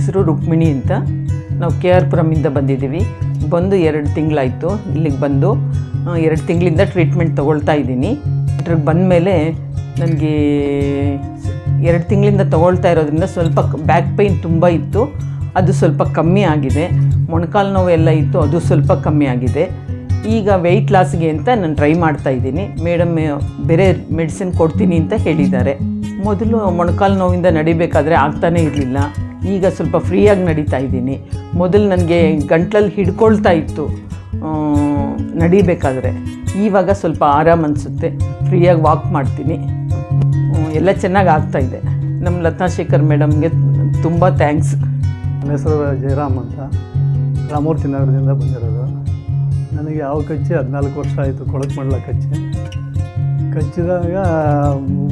ಹೆಸರು ರುಕ್ಮಿಣಿ ಅಂತ. ನಾವು KR ಪುರಮಿಂದ ಬಂದಿದ್ದೀವಿ. ಬಂದು 2 ತಿಂಗಳಾಯಿತು. ಇಲ್ಲಿಗೆ ಬಂದು 2 ತಿಂಗಳಿಂದ ಟ್ರೀಟ್ಮೆಂಟ್ ತೊಗೊಳ್ತಾ ಇದ್ದೀನಿ. ಇದ್ರಿಗೆ ಬಂದಮೇಲೆ ನನಗೆ 2 ತಿಂಗಳಿಂದ ತೊಗೊಳ್ತಾ ಇರೋದ್ರಿಂದ ಸ್ವಲ್ಪ ಬ್ಯಾಕ್ ಪೇಯ್ನ್ ತುಂಬ ಇತ್ತು, ಅದು ಸ್ವಲ್ಪ ಕಮ್ಮಿ ಆಗಿದೆ. ಮೊಣಕಾಲು ನೋವು ಎಲ್ಲ ಇತ್ತು, ಅದು ಸ್ವಲ್ಪ ಕಮ್ಮಿ ಆಗಿದೆ. ಈಗ ವೆಯ್ಟ್ ಲಾಸ್ಗೆ ಅಂತ ನಾನು ಟ್ರೈ ಮಾಡ್ತಾಯಿದ್ದೀನಿ. ಮೇಡಮ್ ಬೇರೆ ಮೆಡಿಸಿನ್ ಕೊಡ್ತೀನಿ ಅಂತ ಹೇಳಿದ್ದಾರೆ. ಮೊದಲು ಮೊಣಕಾಲು ನೋವಿಂದ ನಡಿಬೇಕಾದ್ರೆ ಆಗ್ತಾನೇ ಇರಲಿಲ್ಲ. ಈಗ ಸ್ವಲ್ಪ ಫ್ರೀಯಾಗಿ ನಡೀತಾ ಇದ್ದೀನಿ. ಮೊದಲು ನನಗೆ ಗಂಟ್ಲಲ್ಲಿ ಹಿಡ್ಕೊಳ್ತಾ ಇತ್ತು ನಡಿಬೇಕಾದ್ರೆ. ಇವಾಗ ಸ್ವಲ್ಪ ಆರಾಮ ಅನಿಸುತ್ತೆ, ಫ್ರೀಯಾಗಿ ವಾಕ್ ಮಾಡ್ತೀನಿ. ಎಲ್ಲ ಚೆನ್ನಾಗಿ ಆಗ್ತಾಯಿದೆ. ನಮ್ಮ ಲತಾ ಶೇಖರ್ ಮೇಡಮ್ಗೆ ತುಂಬ ಥ್ಯಾಂಕ್ಸ್. ನನ್ನ ಹೆಸರು ಜಯರಾಮ್ ಅಂತ, ರಾಮೂರ್ತಿ ನಗರದಿಂದ ಬಂದಿರೋದು. ನನಗೆ ಯಾವ ಕಚ್ಚಿ 14 ವರ್ಷ ಆಯಿತು, ಕೊಳಕಮಂಡಲ ಕಚ್ಚಿ. ಕಚ್ಚಿದಾಗ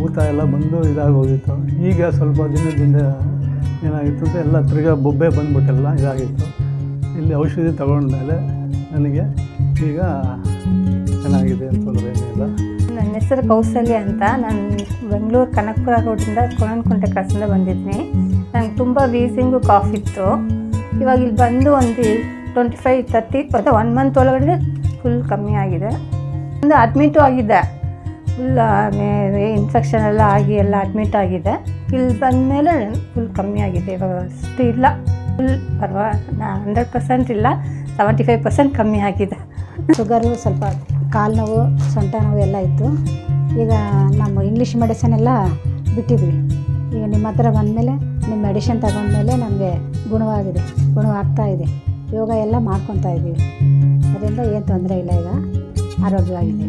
ಊತ ಎಲ್ಲ ಬಂದು ಇದಾಗಿ ಹೋಗಿತ್ತು. ಈಗ ಸ್ವಲ್ಪ ದಿನದಿಂದ ಏನಾಗಿತ್ತು ಅಂತ ಎಲ್ಲ ತಿರ್ಗಾ ಬೊಬ್ಬೆ ಬಂದ್ಬಿಟ್ಟೆಲ್ಲ ಇದಾಗಿತ್ತು. ಇಲ್ಲಿ ಔಷಧಿ ತಗೊಂಡ್ಮೇಲೆ ನನಗೆ ಈಗ ಚೆನ್ನಾಗಿದೆ, ತೊಂದರೆ ಏನಿಲ್ಲ. ನನ್ನ ಹೆಸರು ಕೌಸಲ್ಯ ಅಂತ. ನಾನು ಬೆಂಗಳೂರು ಕನಕಪುರ ರೋಡಿಂದ ಕೊಣನಕುಂಟೆ ಕ್ರಾಸಿಂದ ಬಂದಿದ್ದೀನಿ. ನನಗೆ ತುಂಬ ವೀಸಿಂಗು ಕಾಫ್ ಇತ್ತು. ಇವಾಗ ಇಲ್ಲಿ ಬಂದು ಒಂದು 25-30 1 ಮಂತ್ ಒಳಗಡೆ ಫುಲ್ ಕಮ್ಮಿ ಆಗಿದೆ. ಒಂದು ಅಡ್ಮಿಟು ಆಗಿದೆ, ಫುಲ್ ಇನ್ಫೆಕ್ಷನ್ ಎಲ್ಲ ಆಗಿ ಎಲ್ಲ ಅಡ್ಮಿಟ್ ಆಗಿದೆ. ಇಲ್ಲಿ ಬಂದಮೇಲೆ ಫುಲ್ ಕಮ್ಮಿ ಆಗಿದೆ. ಇವಾಗ ಅಷ್ಟು ಇಲ್ಲ, ಫುಲ್ 100% ಇಲ್ಲ, 75% ಕಮ್ಮಿ ಆಗಿದೆ. ಶುಗರು, ಸ್ವಲ್ಪ ಕಾಲು ನೋವು, ಸೊಂಟ ನೋವು ಎಲ್ಲ ಇತ್ತು. ಈಗ ನಮ್ಮ ಇಂಗ್ಲೀಷ್ ಮೆಡಿಸಿನ್ ಎಲ್ಲ ಬಿಟ್ಟಿದ್ವಿ. ಈಗ ನಿಮ್ಮ ಹತ್ರ ಬಂದಮೇಲೆ ನಿಮ್ಮ ಮೆಡಿಸಿನ್ ತಗೊಂಡ್ಮೇಲೆ ನಮಗೆ ಗುಣವಾಗ್ತಾ ಇದೆ. ಯೋಗ ಎಲ್ಲ ಮಾಡ್ಕೊತಾ ಇದ್ದೀವಿ. ಅದರಿಂದ ಏನು ತೊಂದರೆ ಇಲ್ಲ, ಈಗ ಆರೋಗ್ಯವಾಗಿದೆ.